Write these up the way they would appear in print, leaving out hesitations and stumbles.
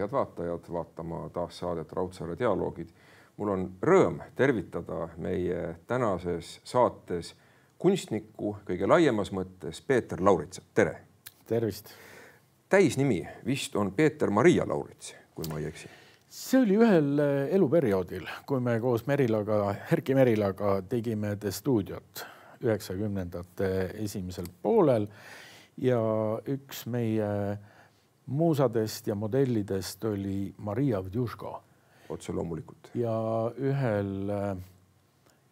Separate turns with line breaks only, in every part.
head vaatajad vaatama taas saadet Raudsaare dialoogid. Mul on rõõm tervitada meie tänases saates kunstnikku kõige laiemas mõttes Peeter Laurits. Tere!
Tervist!
Täisnimi vist on Peeter-Maria Laurits, kui ma ei eksi.
See oli ühel eluperioodil, kui me koos Erki Merilaga tegime The Studiot 90ndate esimesel poolel ja üks meie muusadest ja modellidest oli Maria Vdjuško.
Otse loomulikult.
Ja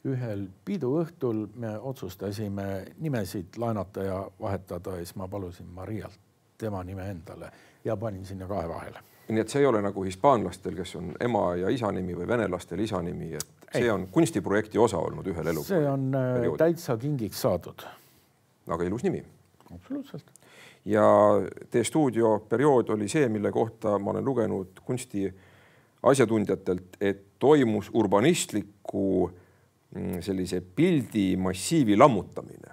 ühel piduõhtul me otsustasime nimesid laenata ja vahetada ja siis ma palusin Marialt tema nime endale ja panin sinna kahe vahele.
Nii et see ei ole nagu hispaanlastel, kes on ema ja isa nimi või venelastel isa nimi, et see on kunstiprojekti osa olnud ühel elu.
See on täitsa kingiks saadud.
Aga ilus nimi.
Absoluutselt.
Ja The Studio periood oli see, mille kohta ma olen lugenud kunsti asjatundjatelt, et toimus urbanistliku sellise pildi massiivi lammutamine.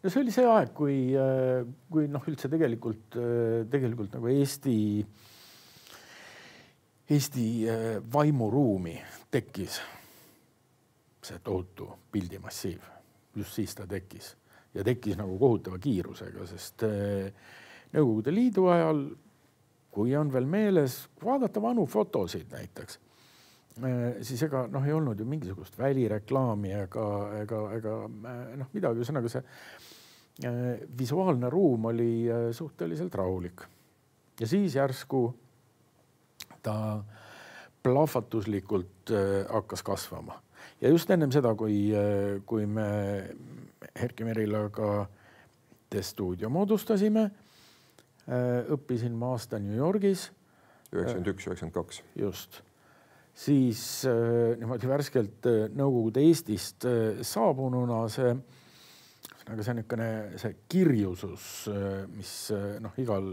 No see oli see aeg, kui üldse tegelikult nagu Eesti vaimuruumi tekkis see tohutu pildimassiiv. Just siis ta tekkis. Ja tekkis nagu kohutava kiirusega, sest Nõukogude Liidu ajal, kui on veel meeles, vaadata vanu fotosid näiteks, siis ei olnud ju mingisugust välireklaami ega midagi. Ühesõnaga see visuaalne ruum oli suhteliselt rahulik. Ja siis järsku ta plahvatuslikult hakkas kasvama. Ja just ennem seda, kui me Erki Merilaga The Studio moodustasime, õppisin ma aasta New Yorgis.
91-92.
Just. Siis niimoodi värskelt Nõukogude Eestist saabununa see kirjusus, mis igal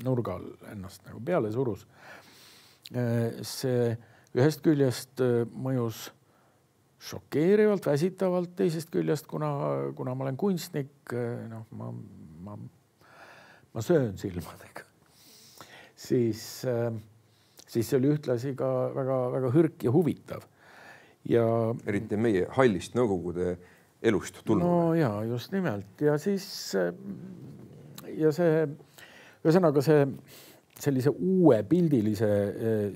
nurgal ennast nagu peale surus, see ühest küljest mõjus šokeerivalt, väsitavalt, teisest küljest, kuna ma olen kunstnik, ma söön silmadega. Siis see oli ühtlasi ka väga, väga hõrk ja huvitav. Ja
eriti meie hallist Nõukogude elust tulnud.
No jaa, just nimelt. Ja siis ühesõnaga sellise uue pildilise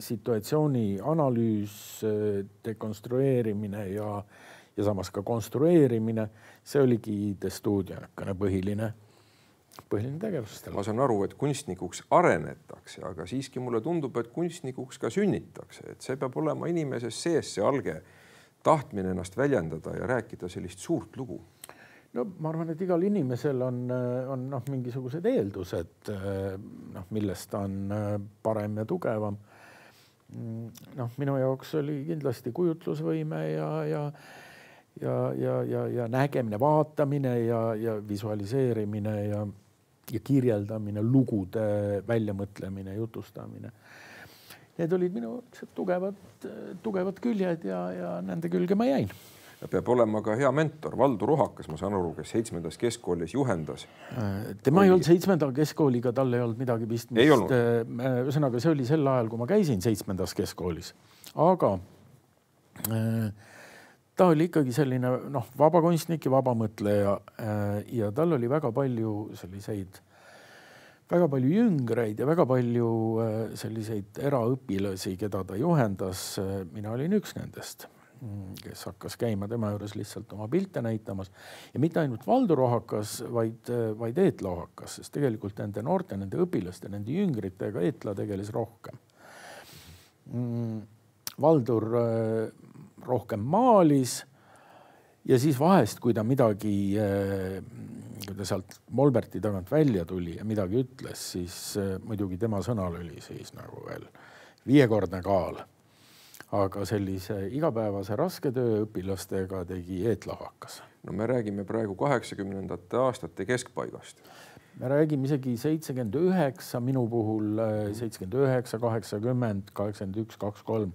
situatsiooni analüüs, dekonstrueerimine ja samas ka konstrueerimine, see oligi The Studio põhiline tegevus.
Ma saan aru, et kunstnikuks arenetakse, aga siiski mulle tundub, et kunstnikuks ka sünnitakse. Et see peab olema inimeses sees see alge tahtmine ennast väljendada ja rääkida sellist suurt lugu.
No ma arvan, et igal inimesel on mingisugused eeldused, millest ta on parem ja tugevam. Minu jaoks oli kindlasti kujutlusvõime ja nägemine, vaatamine ja visualiseerimine ja kirjeldamine, lugude väljamõtlemine, jutustamine. Need olid minu tugevad küljed ja nende külge ma jäin.
Ja peab olema ka hea mentor, Valdur Uhakas, ma saan aru, kes 7. keskkoolis juhendas.
Tema ei olnud 7. keskkooliga, tal ei olnud midagi pistmist.
Ei olnud.
Ühesõnaga, see oli sel ajal, kui ma käisin 7. keskkoolis. Aga ta oli ikkagi selline vabakunstnik ja vabamõtleja ja tal oli väga palju jüngreid ja väga palju selliseid eraõpilasi, keda ta juhendas. Mina olin üks nendest, kes hakkas käima tema juures lihtsalt oma pilte näitamas. Ja mitte ainult Valdur Uhakas, vaid Eetla Uhakas, sest tegelikult nende noorte, nende õpilaste, nende jüngritega Eetla tegeles rohkem. Valdur rohkem maalis ja siis vahest, kui ta midagi, kui ta sealt Molberti tagant välja tuli ja midagi ütles, siis muidugi tema sõnal oli siis nagu veel 5-kordne kaal. Aga sellise igapäevase raske töö õpilastega tegi Eetla Uhakas.
No me räägime praegu 80ndate aastate keskpaigast.
Me räägime isegi 79, minu puhul 79, 80, 81, 23.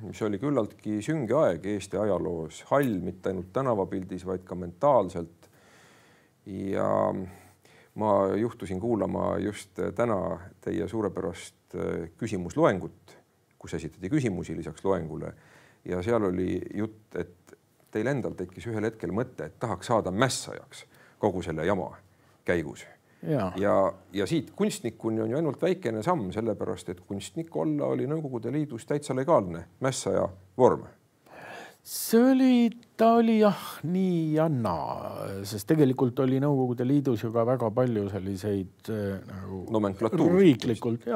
Mis oli küllaltki sünge aeg Eesti ajaloos. Hall mitte ainult tänavapildis, vaid ka mentaalselt. Ja ma juhtusin kuulama just täna teie suurepärast küsimusloengut, kus esitati küsimusi lisaks loengule ja seal oli jutt, et teil endal tekkis ühel hetkel mõte, et tahaks saada mässajaks kogu selle jama käigus. Ja siit kunstnikuni on ju ainult väikene samm, sellepärast, et kunstnik olla oli Nõukogude Liidus täitsa legaalne mässaja vorm.
Ta oli jah nii ja naa, sest tegelikult oli Nõukogude Liidus ju ka väga palju selliseid nagu riiklikult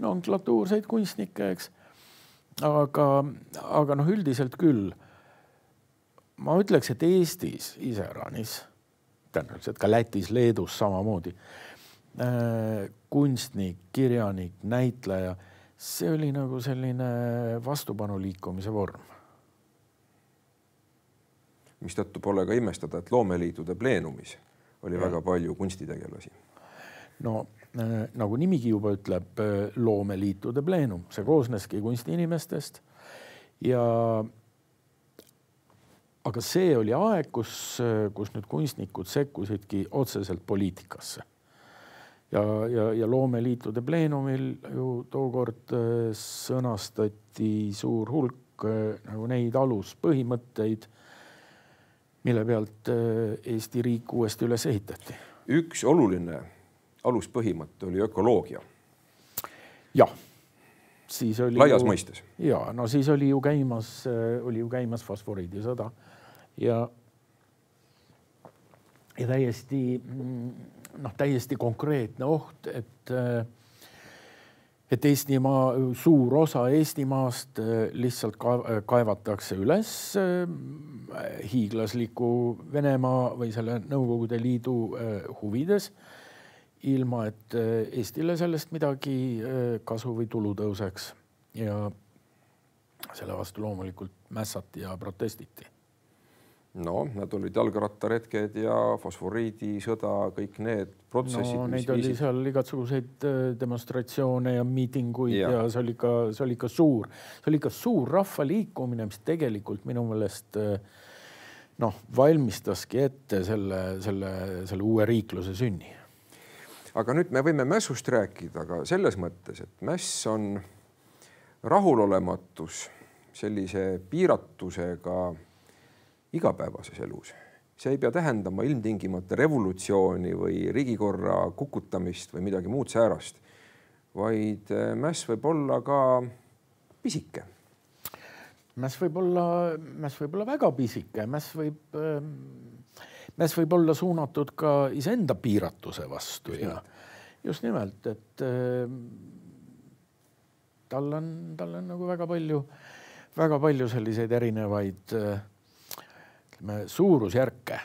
nomenklatuurseid kunstnikke, eks. Aga noh, üldiselt küll. Ma ütleks, et Eestis iseranis, tõenäoliselt ka Lätis, Leedus samamoodi, kunstnik, kirjanik, näitleja, see oli nagu selline vastupanu liikumise vorm.
Mis tõttu pole ka imestada, et loomeliitude pleenumis oli väga palju kunstitegelasi.
No nagu nimigi juba ütleb, loomeliitude pleenum, see koosneski kunstiinimestest aga see oli aeg, kus nüüd kunstnikud sekkusidki otseselt poliitikasse. Ja loomeliitude pleenumil ju tookord sõnastati suur hulk nagu neid aluspõhimõtteid, mille pealt Eesti riik uuesti üles ehitati.
Üks oluline aluspõhimõte oli ökoloogia.
Jah. Siis oli
laias mõistes.
Ja, no siis oli ju käimas fosforiidisõda ja täiesti konkreetne oht, et Eestimaa, suur osa Eestimaast lihtsalt kaevatakse üles hiiglasliku Venemaa või selle Nõukogude Liidu huvides, ilma et Eestile sellest midagi kasu või tulu tõuseks ja selle vastu loomulikult mässati ja protestiti.
No, nad olid jalgrattaretked ja fosforiidisõda, kõik need protsessid.
No, neid oli seal igatsuguseid demonstratsioone ja miitinguid ja see oli ikka suur rahvaliikumine, mis tegelikult minu meelest valmistaski ette selle uue riikluse sünni.
Aga nüüd me võime mässust rääkida, aga selles mõttes, et mäss on rahulolematus sellise piiratusega igapäevases elus. See ei pea tähendama ilmtingimata revolutsiooni või riigikorra kukutamist või midagi muud säärast, vaid mäss võib olla ka pisike.
Mäss võib olla väga pisike. Mäss võib olla suunatud ka iseenda piiratuse vastu ja just nimelt, et tal on nagu väga palju selliseid erinevaid suurusjärke.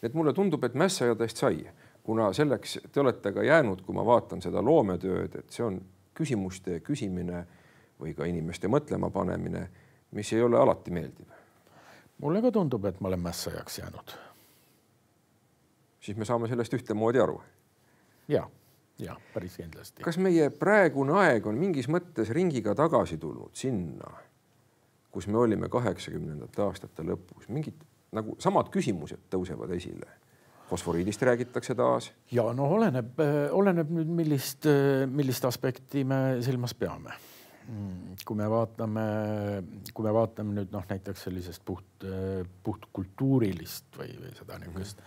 Et mulle tundub, et mässajadest sai, kuna selleks te olete ka jäänud, kui ma vaatan seda loometööd, et see on küsimuste küsimine või ka inimeste mõtlema panemine, mis ei ole alati meeldiv.
Mulle ka tundub, et ma olen mässajaks jäänud.
Siis me saame sellest ühtemoodi aru.
Ja, päris kindlasti.
Kas meie praegune aeg on mingis mõttes ringiga tagasi tulnud sinna, kus me olime 80. aastate lõpus? Mingid nagu samad küsimused tõusevad esile. Fosforiidist räägitakse taas. Ja oleneb nüüd, millist aspekti me silmas peame. Kui me vaatame nüüd näiteks sellisest puht kultuurilist või seda niisugust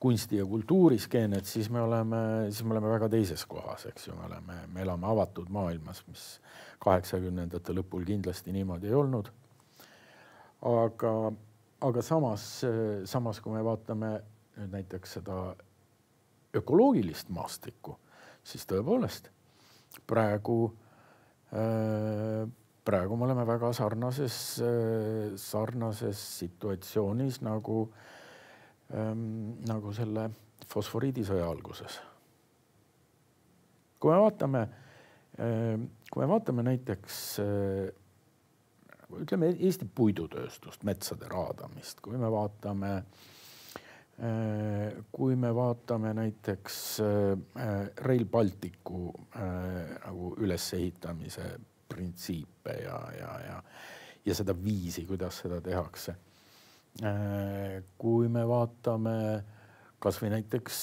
kunsti- ja kultuuriskeenet, siis me oleme väga teises kohas, eks ju. Me elame avatud maailmas, mis 80. lõpul kindlasti niimoodi ei olnud. Aga samas, kui me vaatame nüüd näiteks seda ökoloogilist maastikku, siis tõepoolest praegu me oleme väga sarnases situatsioonis nagu selle fosforiidisõja alguses. Kui me vaatame näiteks ütleme Eesti puidutööstust, metsade raadamist, kui me vaatame näiteks Rail Balticu nagu ülesehitamise printsiipe ja seda viisi, kuidas seda tehakse. Kui me vaatame
kas või näiteks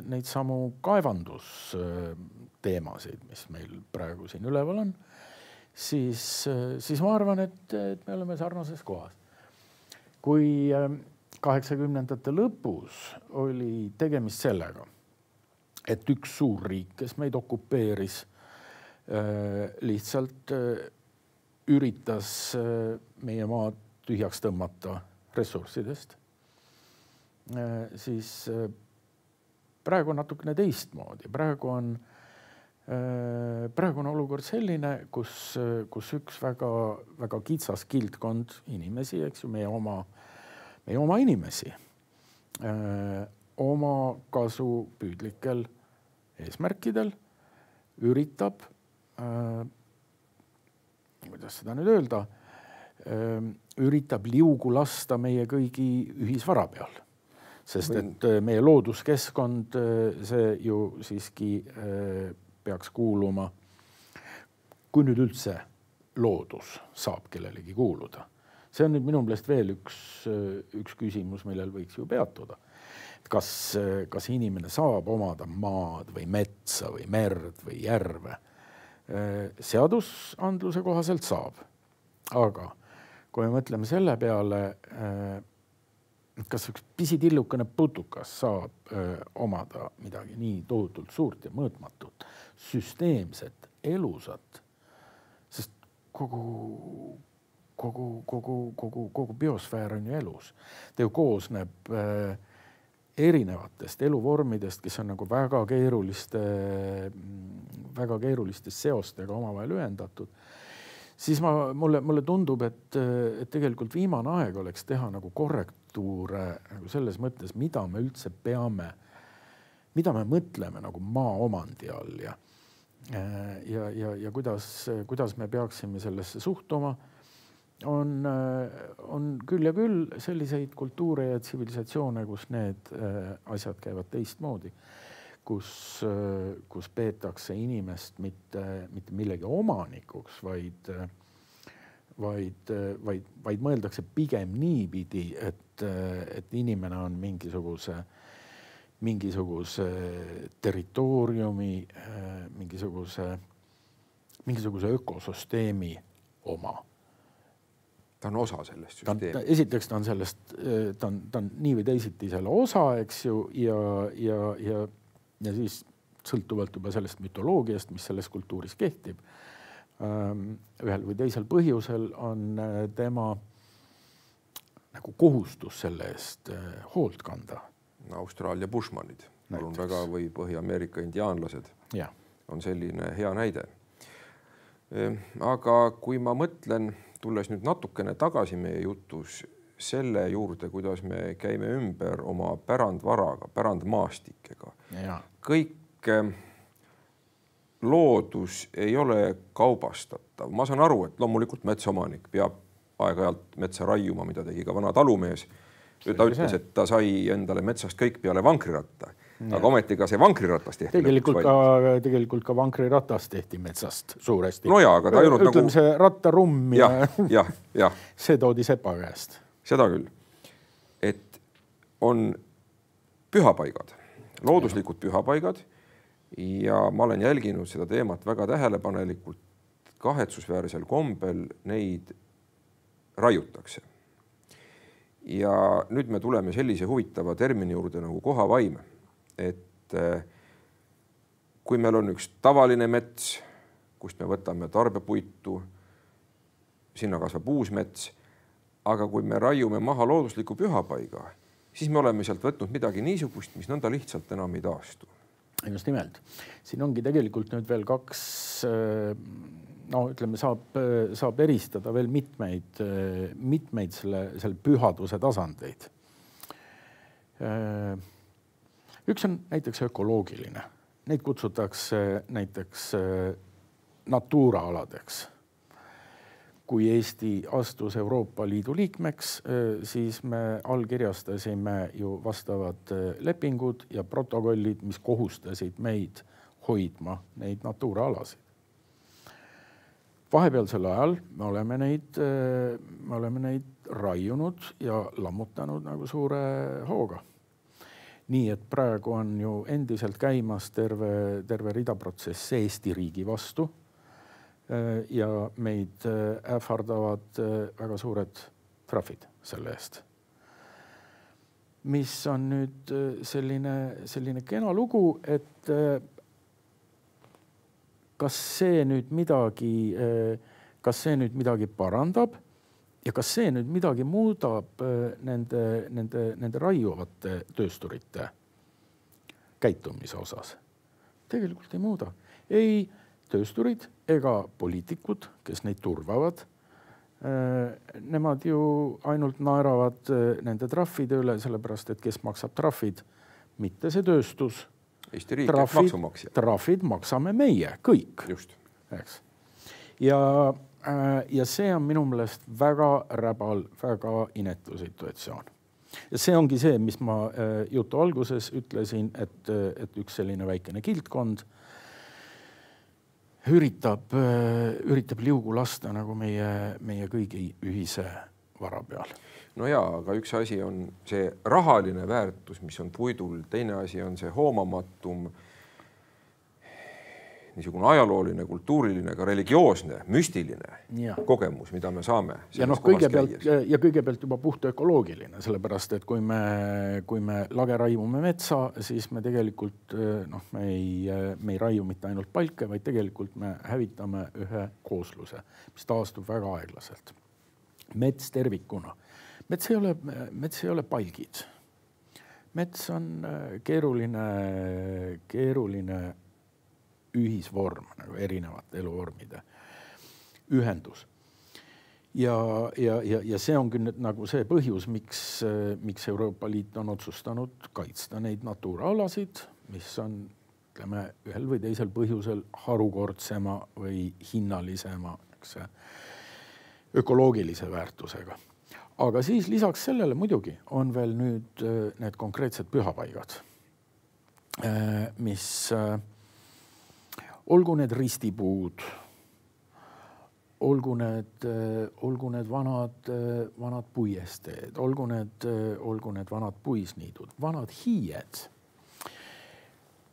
neid samu kaevandusteemasid, mis meil praegu siin üleval on, siis ma arvan, et me oleme sarnases kohas. Kui 80ndate lõpus oli tegemist sellega, et üks suur riik, kes meid okupeeris, lihtsalt üritas meie maad tühjaks tõmmata ressurssidest, siis praegu on natukene teistmoodi. Praegu on olukord selline, kus üks väga kitsas kildkond inimesi, eks ju, meie oma inimesi, oma kasupüüdlikel eesmärkidel üritab, kuidas seda nüüd öelda, üritab liugu lasta meie kõigi ühisvara peal. Sest et meie looduskeskkond, see ju siiski peaks kuuluma, kui nüüd üldse loodus saab kellelegi kuuluda. See on nüüd minu meelest veel üks küsimus, millel võiks ju peatuda. Kas inimene saab omada maad või metsa või merd või järve? Seadusandluse kohaselt saab. Aga kui me mõtleme selle peale, kas üks pisitillukene putukas saab omada midagi nii tohutult suurt ja mõõtmatut, süsteemset, elusat, sest kogu biosfäär on ju elus. Ta ju koosneb erinevatest eluvormidest, kes on nagu väga keeruliste seostega omavahel ühendatud, siis mulle tundub, et tegelikult viimane aeg oleks teha nagu korrektuure nagu selles mõttes, mida me üldse peame, mida me mõtleme nagu maa omandi all ja kuidas me peaksime sellesse suhtuma. On küll ja küll selliseid kultuure ja tsivilisatsioone, kus need asjad käivad teistmoodi, kus peetakse inimest mitte millegi omanikuks, vaid mõeldakse pigem niipidi, et inimene on mingisuguse territooriumi, mingisuguse ökosüsteemi oma.
Ta on osa sellest süsteemi.
Esiteks ta on sellest, ta on nii või teisiti selle osa, eks ju, ja siis sõltuvalt juba sellest mütoloogiast, mis selles kultuuris kehtib, ühel või teisel põhjusel on tema nagu kohustus selle eest hoolt kanda.
Austraalia bushmanid, palun väga, või Põhja-Ameerika indiaanlased on selline hea näide. Aga kui ma mõtlen, tulles nüüd natukene tagasi meie jutus selle juurde, kuidas me käime ümber oma pärandvaraga, pärandmaastikega. Kõik loodus ei ole kaubastatav. Ma saan aru, et loomulikult metsaomanik peab aeg-ajalt metsa raiuma, mida tegi ka vana talumees. Ta ütles, et ta sai endale metsast kõik peale vankriratta. Aga ometi ka see vankriratas tehti.
Tegelikult ka vankriratas tehti metsast suuresti.
No jaa, aga ta ei olnud
ütleme
nagu...
see rattarumm
ja
see toodi sepa käest.
Seda küll. Et on pühapaigad, looduslikud pühapaigad ja ma olen jälginud seda teemat väga tähelepanelikult. Kahetsusväärsel kombel neid raiutakse. Ja nüüd me tuleme sellise huvitava termini juurde nagu kohavaim. Et kui meil on üks tavaline mets, kust me võtame tarbepuitu, sinna kasvab uus mets, aga kui me raiume maha loodusliku pühapaiga, siis me oleme sealt võtnud midagi niisugust, mis nõnda lihtsalt enam ei taastu.
Just nimelt. Siin ongi tegelikult nüüd veel kaks, ütleme, saab eristada veel mitmeid selle pühaduse tasandeid. Üks on näiteks ökoloogiline. Neid kutsutakse näiteks Natura-aladeks. Kui Eesti astus Euroopa Liidu liikmeks, siis me allkirjastasime ju vastavad lepingud ja protokollid, mis kohustasid meid hoidma neid Natura-alasid. Vahepealsel ajal me oleme neid raiunud ja lammutanud nagu suure hooga. Nii et praegu on ju endiselt käimas terve rida protsesse Eesti riigi vastu ja meid ähvardavad väga suured trahvid selle eest. Mis on nüüd selline kena lugu, et kas see nüüd midagi parandab ja kas see nüüd midagi muudab nende raiuvate töösturite käitumise osas? Tegelikult ei muuda. Ei töösturid ega poliitikud, kes neid turvavad, nemad ju ainult naeravad nende trahvide üle, sellepärast, et kes maksab trahvid, mitte see tööstus.
Eesti riik, maksumaksja.
Trahvid maksame meie, kõik.
Just.
Eks. Ja see on minu meelest väga räbal, väga inetu situatsioon. Ja see ongi see, mis ma jutu alguses ütlesin, et üks selline väikene kildkond üritab liugu lasta nagu meie kõigi ühise vara peal.
No jaa, aga üks asi on see rahaline väärtus, mis on puidul, teine asi on see hoomamatum, niisugune ajalooline, kultuuriline, ka religioosne, müstiline kogemus, mida me saame.
Ja kõigepealt juba puht ökoloogiline, sellepärast, et kui me lage raiume metsa, siis me tegelikult me ei raiu mitte ainult palke, vaid tegelikult me hävitame ühe koosluse, mis taastub väga aeglaselt. Mets tervikuna. Mets ei ole palgid. Mets on keeruline ühisvorm, nagu erinevate eluvormide ühendus. Ja see on küll nagu see põhjus, miks Euroopa Liit on otsustanud kaitsta neid natuuraalasid, mis on, ütleme, ühel või teisel põhjusel harukordsema või hinnalisema ökoloogilise väärtusega. Aga siis lisaks sellele muidugi on veel nüüd need konkreetsed pühapaigad, mis olgu need ristipuud, olgu need vanad puiesteed, olgu need vanad puisniidud, vanad hiied.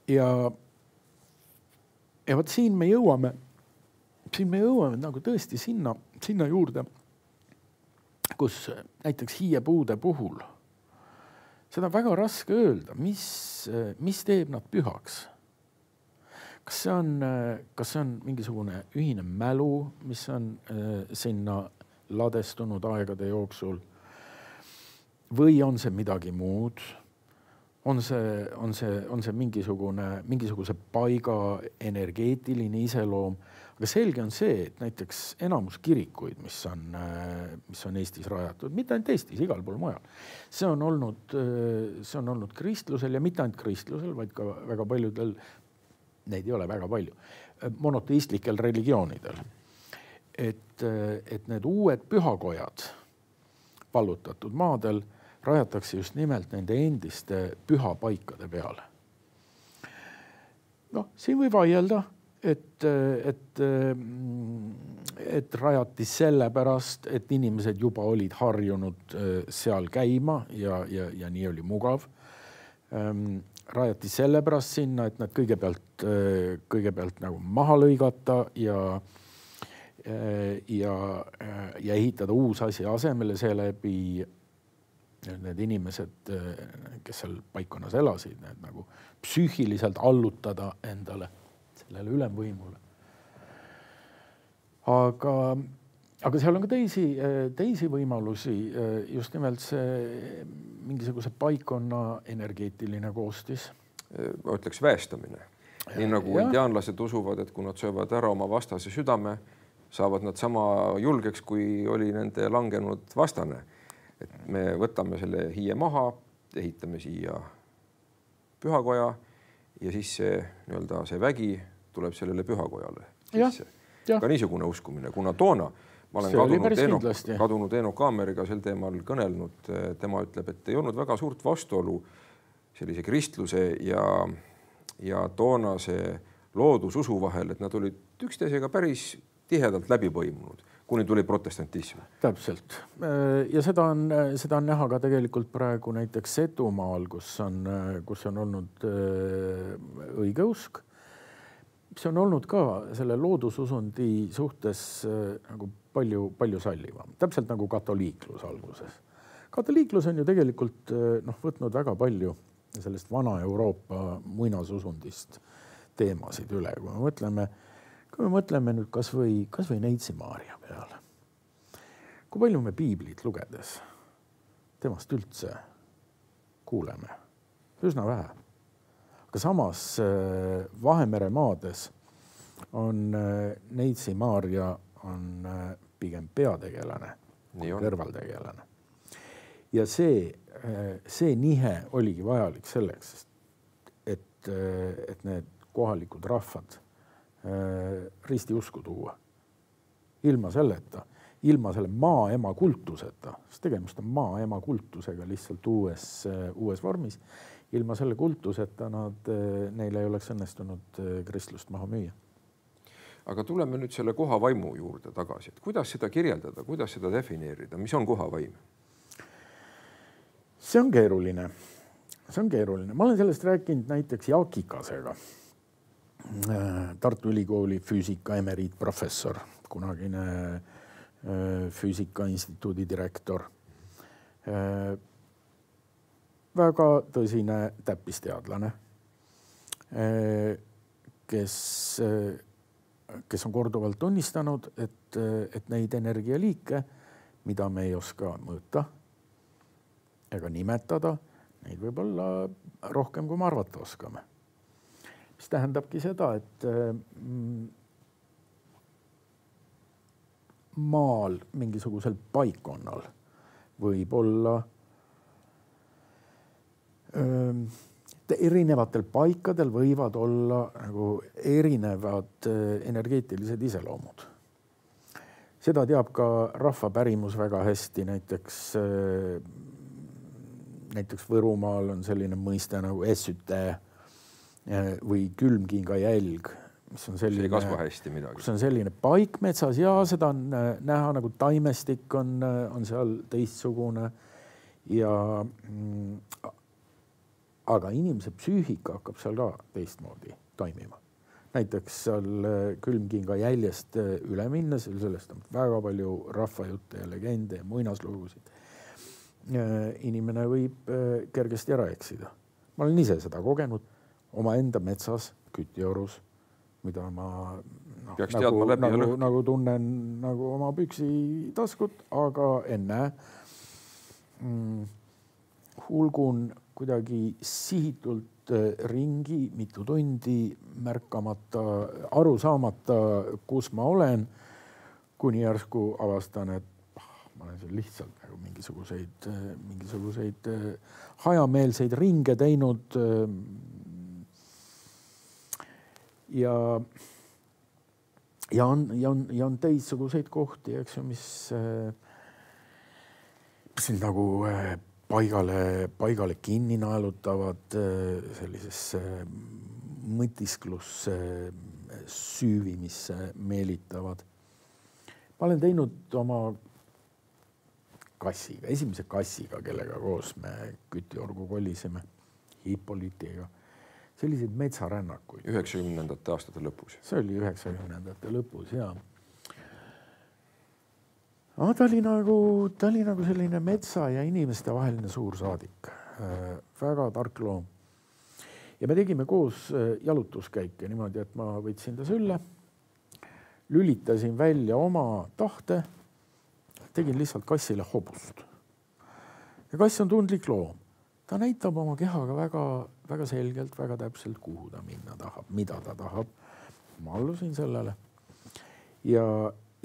Ja võt siin me jõuame nagu tõesti sinna juurde, kus näiteks hiiepuude puhul seda on väga raske öelda, mis teeb nad pühaks. Kas see on mingisugune ühine mälu, mis on sinna ladestunud aegade jooksul? Või on see midagi muud? On see mingisuguse paiga energeetiline iseloom? Aga selge on see, et näiteks enamus kirikuid, mis on Eestis rajatud, mitte ainult Eestis, igal pool mujal. See on olnud kristlusel ja mitte ainult kristlusel, vaid ka väga paljudel, neid ei ole väga palju, monoteistlikel religioonidel. Et need uued pühakojad vallutatud maadel rajatakse just nimelt nende endiste pühapaikade peale. Siin võib vaielda, et rajati sellepärast, et inimesed juba olid harjunud seal käima ja nii oli mugav. Rajati sellepärast sinna, et nad kõigepealt nagu maha lõigata ja ehitada uus asi asemele seeläbi need inimesed, kes seal paikkonnas elasid, need nagu psüühiliselt allutada endale sellele ülemvõimule. Aga seal on ka teisi võimalusi, just nimelt see mingisuguse paikkonna energeetiline koostis.
Ma ütleks väestamine. Nii nagu indiaanlased usuvad, et kui nad söövad ära oma vastase südame, saavad nad sama julgeks, kui oli nende langenud vastane. Et me võtame selle hiie maha, ehitame siia pühakoja ja siis see vägi tuleb sellele pühakojale. Ka niisugune uskumine, kuna toona ma olen kadunud Eeno Kaameriga sel teemal kõnelnud, tema ütleb, et ei olnud väga suurt vastuolu sellise kristluse ja toonase loodususu vahel, et nad olid üksteisega päris tihedalt läbi põimunud. kuni tuli protestantism.
Täpselt. Ja seda on näha ka tegelikult praegu näiteks Setumaal, kus on olnud õigeusk. See on olnud ka selle loodususundi suhtes nagu palju sallivam. Täpselt nagu katoliiklus alguses. Katoliiklus on ju tegelikult võtnud väga palju sellest vana Euroopa muinasusundist teemasid üle. Kui me mõtleme nüüd kas või Neitsi Maarja peale. Kui palju me piiblit lugedes temast üldse kuuleme? Üsna vähe. Aga samas Vahemere maades on Neitsi Maarja on pigem peategelane, kõrvaltegelane. Ja see nihe oligi vajalik selleks, et need kohalikud rahvad ristiusku tuua. Ilma selle maaema kultuseta, sest tegemist on maaema kultusega lihtsalt uues vormis, ilma selle kultuseta neile ei oleks õnnestunud kristlust maha müüa.
Aga tuleme nüüd selle koha vaimu juurde tagasi. Et kuidas seda kirjeldada, kuidas seda defineerida? Mis on koha vaim?
See on keeruline. Ma olen sellest rääkinud näiteks Jaak Ikasega, Tartu Ülikooli füüsika emeriitprofessor, kunagine füüsika instituudi direktor. Väga tõsine täppisteadlane, kes on korduvalt tunnistanud, et neid energialiike, mida me ei oska mõõta ega nimetada, neid võib olla rohkem, kui me arvata oskame. Mis tähendabki seda, et maal mingisugusel paikkonnal võib olla erinevatel paikadel võivad olla nagu erinevad energeetilised iseloomud. Seda teab ka rahvapärimus väga hästi, näiteks Võrumaal on selline mõiste nagu essüte või külmkinga jälg, mis on selline,
see ei kasva hästi midagi.
Kus on selline paik metsas ja seda on näha nagu taimestik on seal teistsugune aga inimese psüühika hakkab seal ka teistmoodi toimima. Näiteks seal külmkinga jäljest üle minnes, sellest on väga palju rahvajutte ja legende ja muinaslugusid. Inimene võib kergesti ära eksida. Ma olen ise seda kogenud omaenda metsas Kütiorus, mida ma nagu tunnen nagu oma püksi taskut, aga enne hulgun kuidagi sihitult ringi mitu tundi märkamata, aru saamata, kus ma olen, kuni järsku avastan, et ma olen seal lihtsalt nagu mingisuguseid hajameelseid ringe teinud ja on teistsuguseid kohti, eks ju, mis nagu paigale kinni naelutavad, sellisesse mõtisklusse, süüvimisse meelitavad. Ma olen teinud oma kassiga, esimese kassiga, kellega koos me Kütiorgu kolisime, Hippolitiga, selliseid metsarännakuid.
90. aastate lõpus.
See oli 90. lõpus, jaa. Ta oli nagu selline metsa ja inimeste vaheline suur saadik. Väga tark loom. Ja me tegime koos jalutuskäike niimoodi, et ma võtsin ta sülle, lülitasin välja oma tahte, tegin lihtsalt kassile hobust. Ja kass on tundlik loom. Ta näitab oma kehaga väga selgelt, väga täpselt, kuhu ta minna tahab, mida ta tahab. Ma allusin sellele. Ja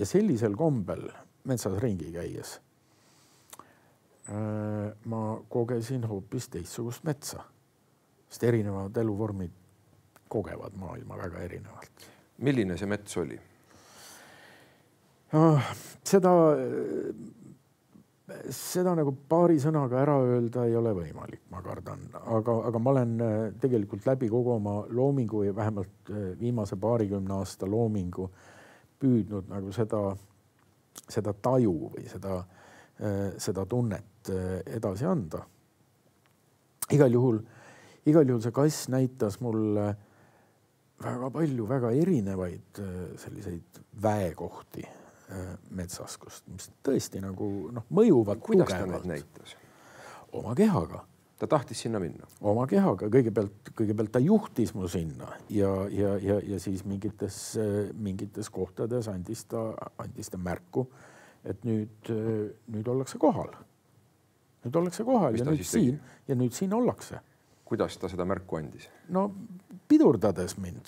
sellisel kombel metsas ringi käies ma kogesin hoopis teistsugust metsa, sest erinevad eluvormid kogevad maailma väga erinevalt.
Milline see mets oli?
Seda nagu paari sõnaga ära öelda ei ole võimalik, ma kardan. Aga ma olen tegelikult läbi kogu oma loomingu ja vähemalt viimase 20 aasta loomingu püüdnud nagu seda seda taju või seda tunnet edasi anda. Igal juhul see kass näitas mulle väga palju, väga erinevaid selliseid väekohti metsas, mis tõesti nagu mõjuvad
kuidas
tugevalt.
Ta näitas?
Oma kehaga.
Ta tahtis sinna minna?
Oma kehaga. Kõigepealt ta juhtis mu sinna ja siis mingites kohtades andis ta märku, et nüüd ollakse kohal. Nüüd ollakse kohal ja nüüd siin ollakse.
Kuidas ta seda märku andis?
No pidurdades mind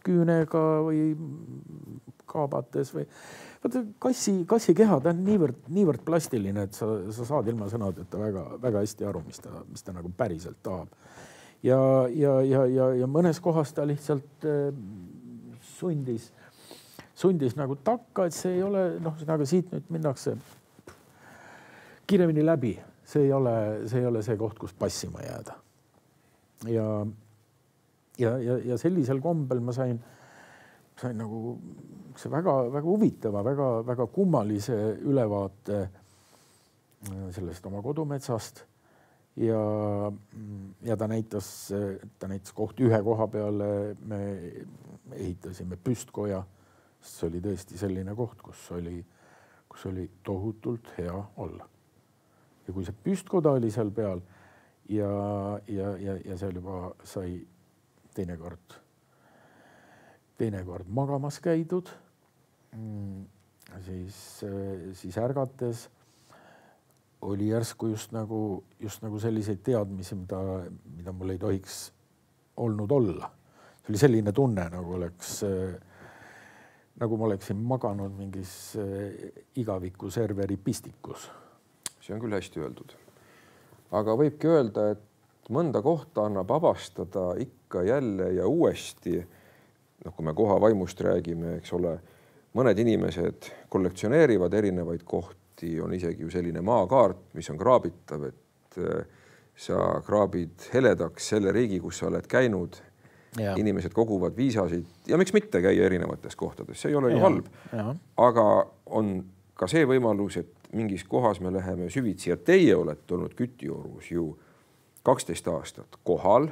küünega või kaabates või kassi keha, ta on niivõrd plastiline, et sa saad ilma sõnadeta väga hästi aru, mis ta nagu päriselt tahab. Ja mõnes kohas ta lihtsalt sundis nagu takka, et see ei ole, aga siit nüüd minnakse kiiremini läbi. See ei ole see koht, kus passima jääda. Ja sellisel kombel ma sain nagu see väga huvitava, väga kummalise ülevaate sellest oma kodumetsast ja ta näitas kohti ühe koha peale. Me ehitasime püstkoja. See oli tõesti selline koht, kus oli tohutult hea olla. Ja kui see püstkoda oli seal peal ja seal juba sai teinekord magamas käidud, siis ärgates oli järsku just nagu selliseid teadmisi, mida mul ei tohiks olnud olla. See oli selline tunne, nagu ma oleksin maganud mingis igaviku serveri pistikus.
See on küll hästi öeldud. Aga võibki öelda, et mõnda kohta annab avastada ikka jälle ja uuesti. Kui me koha vaimust räägime, eks ole, mõned inimesed kollektsioneerivad erinevaid kohti, on isegi ju selline maakaart, mis on kraabitav, et sa kraabid heledaks selle riigi, kus sa oled käinud. Ja. Inimesed koguvad viisasid ja miks mitte käia erinevates kohtades, see ei ole ju halb. Aga on ka see võimalus, et mingis kohas me läheme süvitsi ja teie olete olnud Kütiorus ju 12 aastat kohal,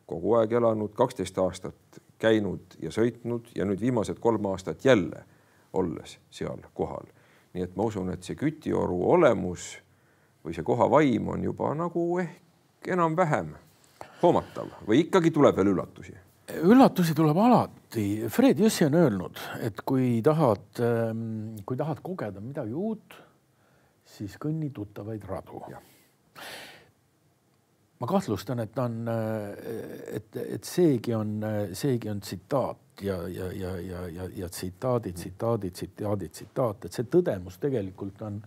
kogu aeg elanud, 12 aastat käinud ja sõitnud ja nüüd viimased 3 aastat jälle olles seal kohal. Nii et ma usun, et see Kütioru olemus või see koha vaim on juba nagu ehk enam-vähem hoomatav või ikkagi tuleb veel üllatusi?
Üllatusi tuleb alati. Fred Jüssi on öelnud, et kui tahad kogeda midagi uut, siis kõnni tuttavaid radu. Ja. Ma kahtlustan, et seegi on tsitaat ja tsitaadid, et see tõdemus tegelikult on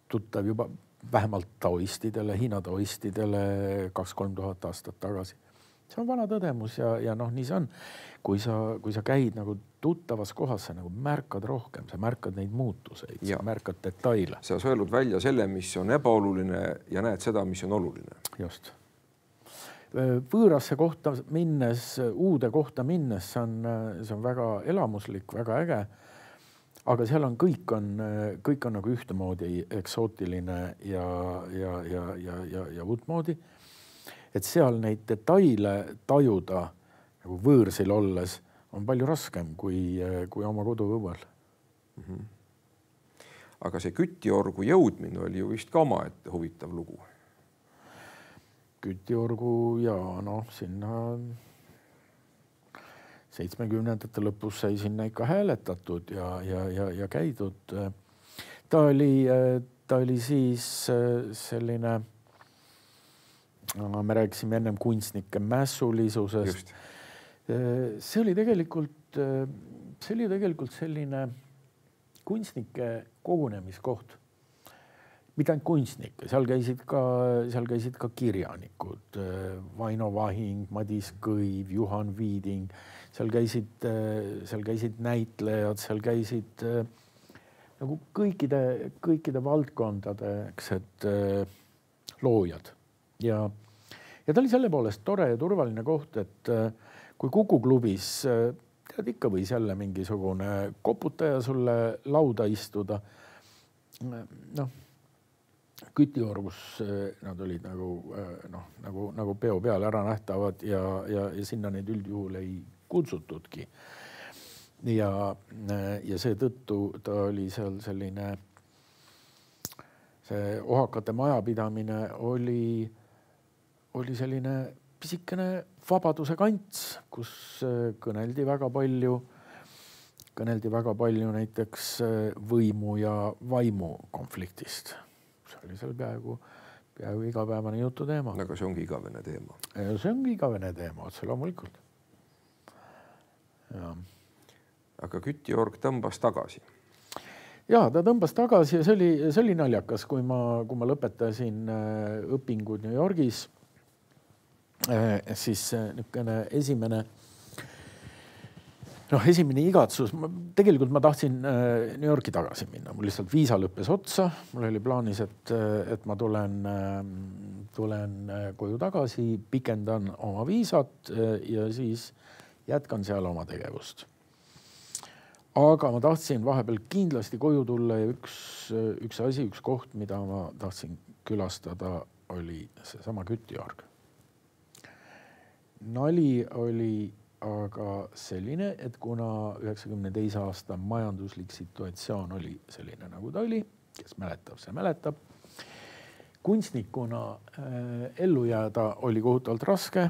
tuttav juba vähemalt taoistidele, Hiina taoistidele 2-3 tuhat aastat tagasi. See on vana tõdemus ja nii see on. Kui sa käid nagu tuttavas kohas, sa nagu märkad rohkem, sa märkad neid muutuseid, sa märkad detaile.
Sa oled öelnud välja selle, mis on ebaoluline ja näed seda, mis on oluline.
Just. Võõrasse kohta minnes, uude kohta minnes, see on väga elamuslik, väga äge. Aga seal on kõik on nagu ühtemoodi eksootiline ja uutmoodi. Et seal neid detaile tajuda nagu võõrsil olles on palju raskem kui oma koduõuel.
Aga see Kütiorgu jõudmine oli ju vist ka oma ette huvitav lugu.
Kütiorgu sinna 70ndate lõpus sai sinna ikka hääletatud ja käidud. Ta oli siis selline, me rääkisime ennem kunstnike mässulisusest. See oli tegelikult selline kunstnike kogunemiskoht. Mitte ainult kunstnikke, seal käisid ka kirjanikud, Vaino Vahing, Madis Kõiv, Juhan Viiding, seal käisid näitlejad, seal käisid nagu kõikide valdkondade loojad. Ja ta oli selle poolest tore ja turvaline koht, et kui Kuku klubis tead, ikka võis jälle mingisugune koputaja sulle lauda istuda. Noh, Kütiorgus nad olid nagu peo peal ära nähtavad ja sinna neid üldjuhul ei kutsutudki. Ja seetõttu ta oli seal selline, see ohakate majapidamine oli selline pisikene vabaduse kants, kus kõneldi väga palju näiteks võimu ja vaimu konfliktist. See oli seal peaaegu igapäevane jutu teema.
Aga see ongi igavene teema.
See ongi igavene teema, otse loomulikult. Ja.
Aga Kütiorg tõmbas tagasi.
Ja, ta tõmbas tagasi ja see oli naljakas, kui ma lõpetasin õpingud New Yorgis, siis esimene igatsus, tegelikult ma tahtsin New Yorki tagasi minna, mul lihtsalt viisa lõppes otsa, mul oli plaanis, et ma tulen koju tagasi, pikendan oma viisat ja siis jätkan seal oma tegevust. Aga ma tahtsin vahepeal kindlasti koju tulla ja üks asi, üks koht, mida ma tahtsin külastada, oli seesama Kütiorg. Nali oli aga selline, et kuna 92. aasta majanduslik situatsioon oli selline, nagu ta oli, kes mäletab, see mäletab. Kunstnikuna ellu jääda oli kohutavalt raske.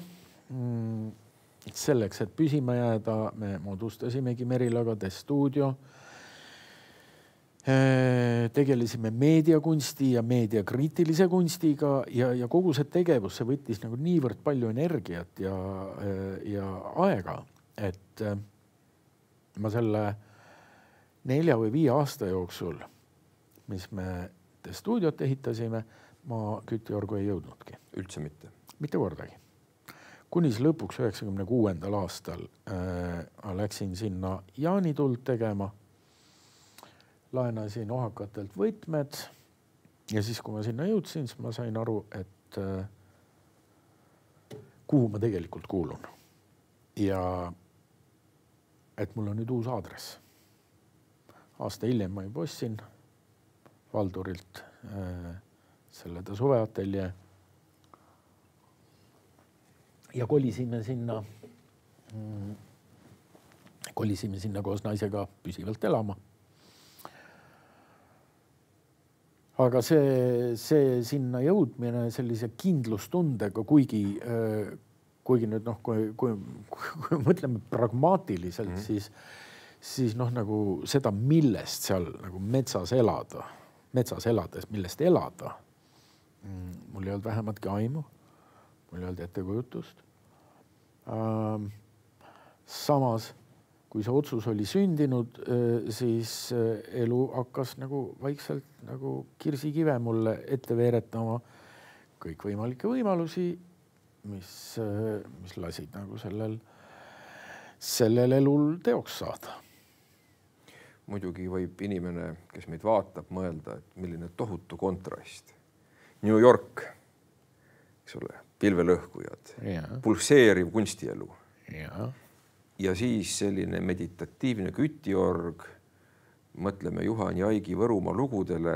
Selleks, et püsima jääda, me moodustasimegi Merilaga Stuudio. Tegelesime meediakunsti ja meediakriitilise kunstiga ja kogu see tegevus, see võttis nagu niivõrd palju energiat ja aega, et ma selle 4 või 5 aasta jooksul, mis me Stuudiot ehitasime, ma Kütiorgu ei jõudnudki.
Üldse mitte?
Mitte kordagi. Kunis lõpuks 96. aastal läksin sinna jaanituld tegema, laenasin ohakatelt võtmed ja siis, kui ma sinna jõudsin, siis ma sain aru, et kuhu ma tegelikult kuulun ja et mul on nüüd uus aadress. Aasta hiljem ma juba ostsin Valdurilt selle ta suveateljee ja kolisime sinna koos naisega püsivalt elama. Aga see sinna jõudmine sellise kindlustundega, kuigi nüüd kui mõtleme pragmaatiliselt, siis nagu seda, millest seal nagu metsas elades, millest elada, mul ei olnud vähematki aimu, mul ei olnud ettekujutust. Samas, kui see otsus oli sündinud, siis elu hakkas nagu vaikselt nagu kirsikive mulle ette veeretama kõikvõimalikke võimalusi, mis lasid nagu sellel elul teoks saada.
Muidugi võib inimene, kes meid vaatab, mõelda, et milline tohutu kontrast. New York, eks ole, pilvelõhkujad, pulseeriv kunstielu. Ja siis selline meditatiivne Kütiorg, mõtleme Juhan Jaigi Võrumaa lugudele,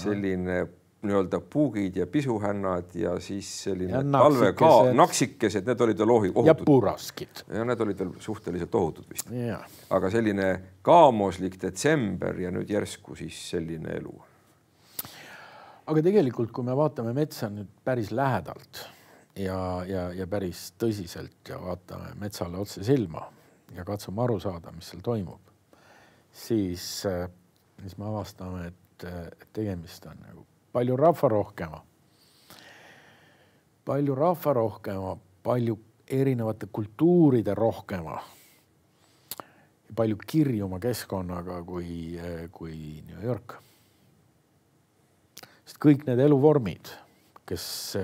selline nii-öelda puugid ja pisuhännad ja siis selline naksikesed, need olid veel ohutud.
Ja puraskid.
Ja need olid veel suhteliselt ohutud vist. Aga selline kaamoslik detsember ja nüüd järsku siis selline elu.
Aga tegelikult, kui me vaatame metsa nüüd päris lähedalt ja päris tõsiselt ja vaatame metsale otse silma ja katsume aru saada, mis seal toimub, siis me avastame, et tegemist on nagu palju rahvarohkema, palju erinevate kultuuride rohkema ja palju kirjuma keskkonnaga kui New York. Sest kõik need eluvormid, kes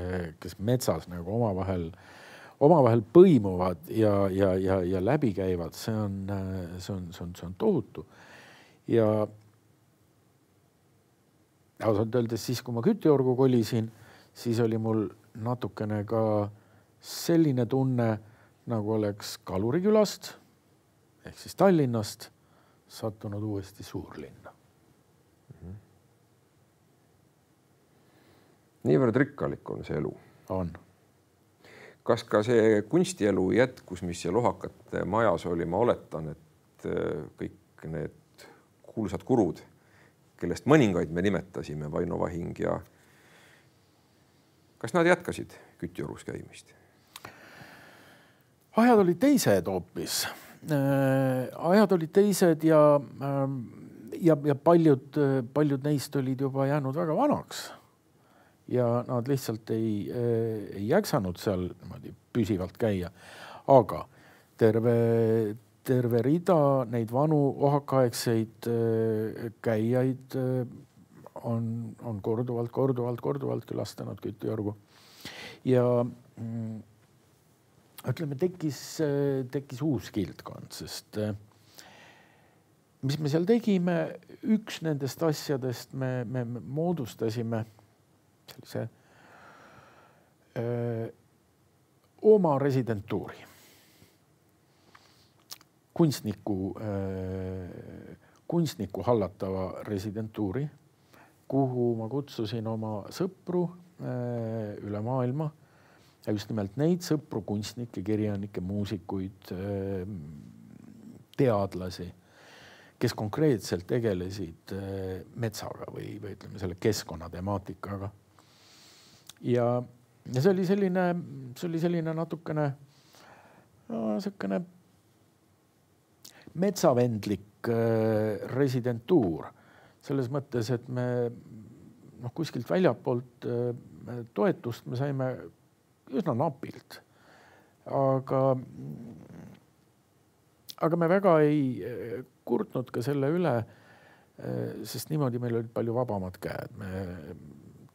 metsas nagu omavahel põimuvad ja läbi käivad, see on tohutu. Ja ausalt öeldes siis, kui ma Kütiorgu kolisin, siis oli mul natukene ka selline tunne, nagu oleks Kalurikülast ehk siis Tallinnast sattunud uuesti suurlinna.
Niivõrd rikkalik on see elu.
On.
Kas ka see kunstielu jätkus, mis seal Lohakate majas oli, ma oletan, et kõik need kuulsad kurud, kellest mõningaid me nimetasime, Vaino Vahing ja kas nad jätkasid Kütijorus käimist?
Ajad olid teised hoopis. Ajad olid teised ja paljud neist olid juba jäänud väga vanaks. Ja nad lihtsalt ei jäksanud seal püsivalt käia. Aga terve rida neid vanu ohakaaegseid käijaid on korduvalt külastanud Kütijorgu. Ja ütleme, tekkis uus kildkond, sest mis me seal tegime, üks nendest asjadest me moodustasime sellise oma residentuuri. Kunstniku hallatava residentuuri, kuhu ma kutsusin oma sõpru üle maailma ja just nimelt neid sõpru, kunstnikke, kirjanikke, muusikuid, teadlasi, kes konkreetselt tegelesid metsaga või ütleme selle keskkonnatemaatikaga. Ja see oli selline natukene metsavendlik residentuur. Selles mõttes, et me kuskilt väljapoolt toetust me saime üsna napilt. Aga me väga ei kurtnud ka selle üle, sest niimoodi meil olid palju vabamad käed. Me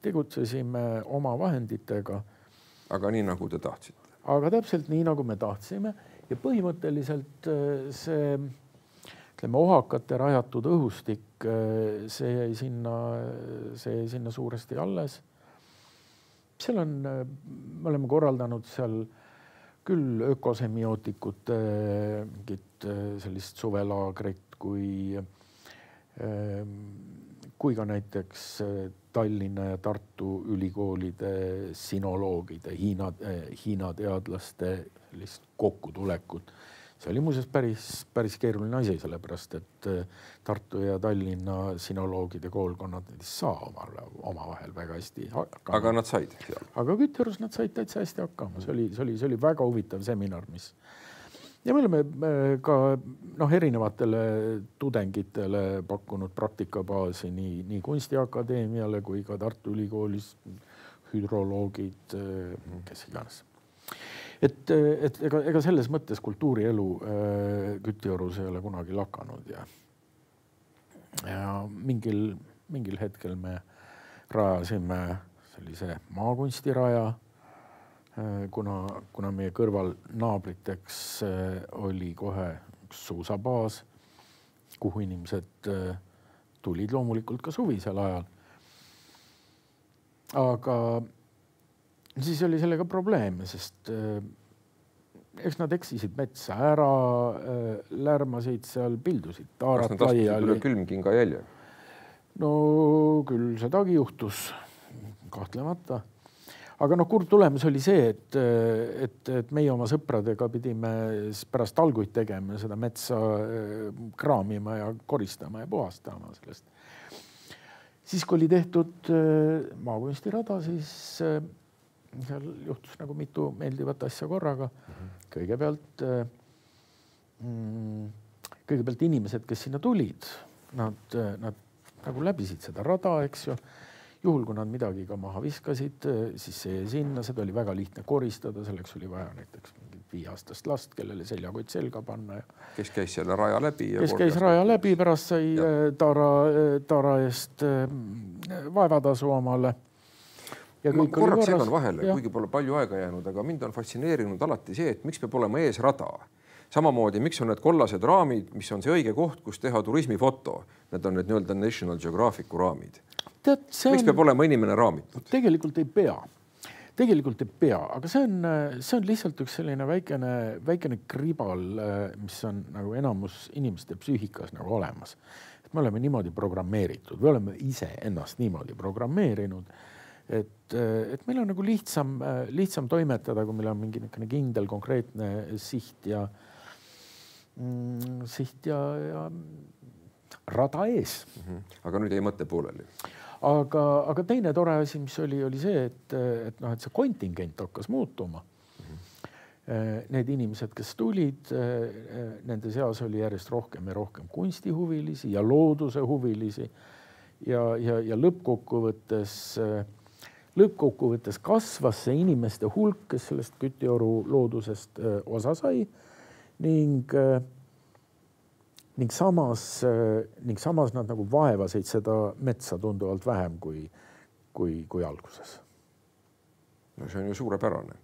tegutsesime oma vahenditega.
Aga nii, nagu te tahtsite.
Aga täpselt nii, nagu me tahtsime. Ja põhimõtteliselt see, ütleme, ohakate rajatud õhustik, see jäi sinna suuresti alles. Seal me oleme korraldanud seal küll ökosemiotikute mingit sellist suvelaagrit, kui ka näiteks Tallinna ja Tartu ülikoolide sinoloogide, Hiina teadlaste sellist kokkutulekut. See oli muuseas päris keeruline asi, sellepärast, et Tartu ja Tallinna sinoloogide koolkonnad ei saa omavahel väga hästi hakkama.
Aga nad said.
Aga Kütijorus nad said täitsa hästi hakkama. See oli väga huvitav seminar, ja me oleme ka erinevatele tudengitele pakkunud praktikabaasi nii Kunstiakadeemiale kui ka Tartu Ülikoolis hüdroloogid, kes iganes. Et ega selles mõttes kultuurielu Kütijorus ei ole kunagi lakanud ja mingil hetkel me rajasime sellise maakunstiraja, kuna meie kõrval naabriteks oli kohe üks suusabaas, kuhu inimesed tulid loomulikult ka suvisel ajal. Aga siis oli sellega probleeme, sest eks nad eksisid metsa ära, lärmasid seal, pildusid taarat laiali.
Kas nad astusid üle külmkinga jälje?
No küll sedagi juhtus, kahtlemata. Aga kurb tulemus oli see, et meie oma sõpradega pidime pärast talguid tegema, seda metsa kraamima ja koristama ja puhastama sellest. Siis, kui oli tehtud maakunstirada, siis seal juhtus nagu mitu meeldivat asja korraga. Kõigepealt inimesed, kes sinna tulid, nad nagu läbisid seda rada, eks ju. Juhul, kui nad midagi ka maha viskasid, siis see sinna, seda oli väga lihtne koristada, selleks oli vaja näiteks 5-aastast last, kellele seljakott selga panna.
Kes käis selle raja läbi?
Kes käis raja läbi, pärast sai taara eest vaevatasu omale.
Ma korraks segan vahele, kuigi pole palju aega jäänud, aga mind on fascineerinud alati see, et miks peab olema ees rada. Samamoodi, miks on need kollased raamid, mis on see õige koht, kus teha turismifoto. Need on need nii-öelda National Geographicu raamid. Miks peab olema inimene raamitud?
Tegelikult ei pea. tegelikult ei pea, aga see on lihtsalt üks selline väikene kribal, mis on nagu enamus inimeste psüühikas nagu olemas. Et me oleme niimoodi programmeeritud, me oleme ise ennast niimoodi programmeerinud, et meil on nagu lihtsam toimetada, kui meil on mingi kindel konkreetne siht ja rada ees.
Aga nüüd ei mõtte pooleli.
Aga teine tore asi, mis oli see, et see kontingent hakkas muutuma. Need inimesed, kes tulid, nende seas oli järjest rohkem ja rohkem kunstihuvilisi ja looduse huvilisi ja lõppkokkuvõttes kasvas see inimeste hulk, kes sellest Kütioru loodusest osa sai ning samas nad nagu vaevasid seda metsa tunduvalt vähem kui alguses.
No see on ju suurepärane.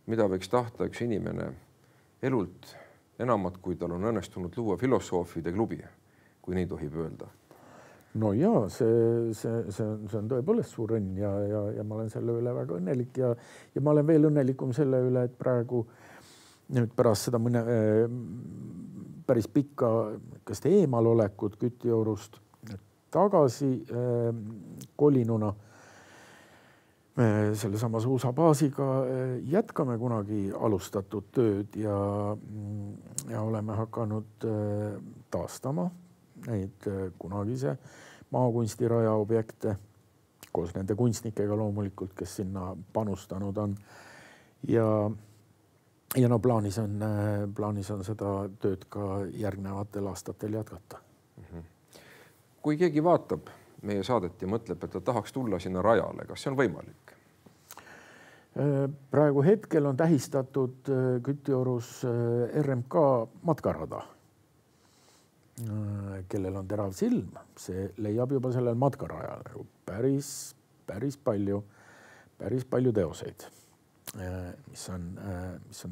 Mida võiks tahta üks inimene elult enamat, kui tal on õnnestunud luua filosoofide klubi, kui nii tohib öelda?
No jaa, see on tõepoolest suur õnn ja ma olen selle üle väga õnnelik ja ma olen veel õnnelikum selle üle, et praegu nüüd pärast seda päris pikka eemalolekut Kütiorust tagasi kolinuna selle samas USA baasiga jätkame kunagi alustatud tööd ja oleme hakanud taastama neid kunagise maakunstiraja objekte koos nende kunstnikega loomulikult, kes sinna panustanud on ja no plaanis on seda tööd ka järgnevatel aastatel jätkata.
Kui keegi vaatab meie saadet ja mõtleb, et ta tahaks tulla sinna rajale, kas see on võimalik?
Praegu hetkel on tähistatud Kütiorus RMK matkarada, kellel on terav silm. See leiab juba sellel matkarajal päris palju teoseid, mis on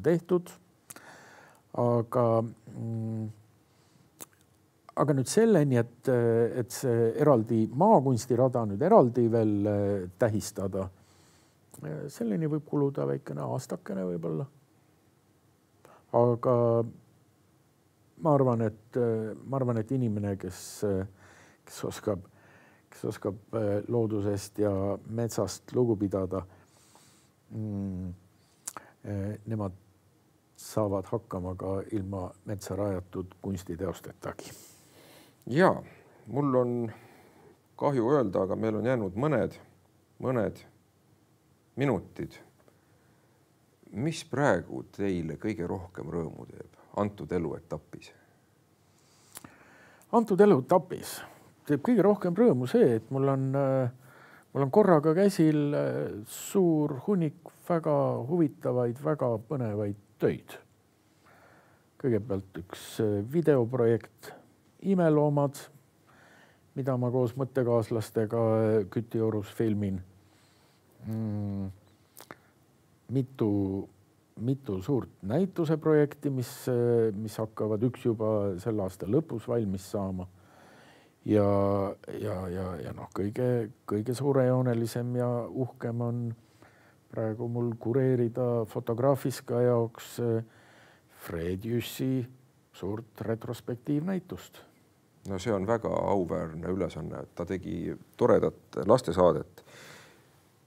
tehtud, aga nüüd selleni, et see eraldi maakunstirada nüüd eraldi veel tähistada, selleni võib kuluda väikene aastakene võib-olla. Aga ma arvan, et inimene, kes oskab loodusest ja metsast lugu pidada, nemad saavad hakkama ka ilma metsa rajatud kunstiteostetagi.
Ja, mul on kahju öelda, aga meil on jäänud mõned minutid. Mis praegu teile kõige rohkem rõõmu teeb antud eluetapis?
Antud eluetapis teeb kõige rohkem rõõmu see, et mul on korraga käsil suur hunnik väga huvitavaid, väga põnevaid töid. Kõigepealt üks videoprojekt Imeloomad, mida ma koos mõttekaaslastega Kütiorus filmin. Mitu suurt näituse projekti, mis hakkavad üks juba selle aasta lõpus valmis saama. Ja kõige suurejoonelisem ja uhkem on praegu mul kureerida Fotograafiska jaoks Fred Jüssi suurt retrospektiivnäitust.
No see on väga auväärne ülesanne, et ta tegi toredat lastesaadet.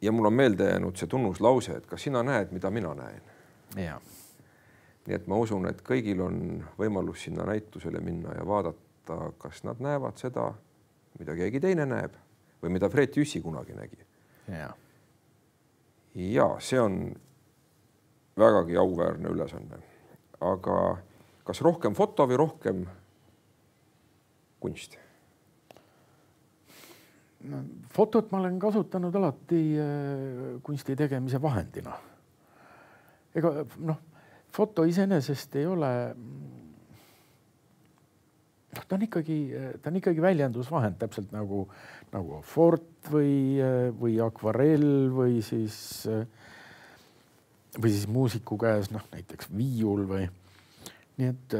Ja mul on meelde jäänud see tunnuslause, et kas sina näed, mida mina näen?
Ja.
Nii et ma usun, et kõigil on võimalus sinna näitusele minna ja vaadata, kas nad näevad seda, mida keegi teine näeb või mida Fred Jüssi kunagi nägi. Ja see on vägagi auväärne ülesanne. Aga kas rohkem foto või rohkem kunst?
Fotot ma olen kasutanud alati kunsti tegemise vahendina. Foto iseenesest ei ole, ta on ikkagi väljendusvahend, täpselt nagu fort või akvarell või siis muusiku käes, näiteks viiul või. Nii et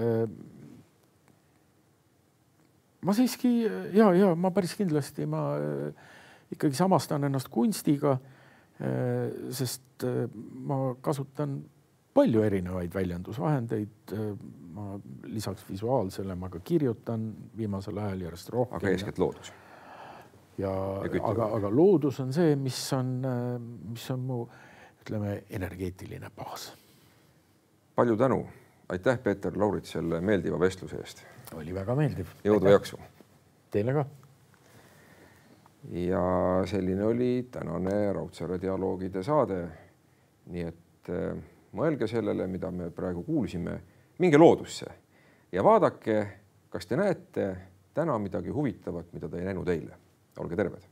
ma siiski, ma päris kindlasti, ma ikkagi samastan ennast kunstiga, sest ma kasutan palju erinevaid väljendusvahendeid. Ma lisaks visuaalsele ma ka kirjutan viimasel ajal järjest rohkem.
Aga eeskätt loodus.
Aga loodus on see, mis on mu, ütleme, energeetiline baas.
Palju tänu. Aitäh, Peeter Laurits, selle meeldiva vestluse eest.
Oli väga meeldiv.
Jõudu jaksu.
Teile ka.
Ja selline oli tänane Raudsaare dialoogide saade. Nii et mõelge sellele, mida me praegu kuulsime, minge loodusse ja vaadake, kas te näete täna midagi huvitavat, mida te ei näinud eile. Olge terved.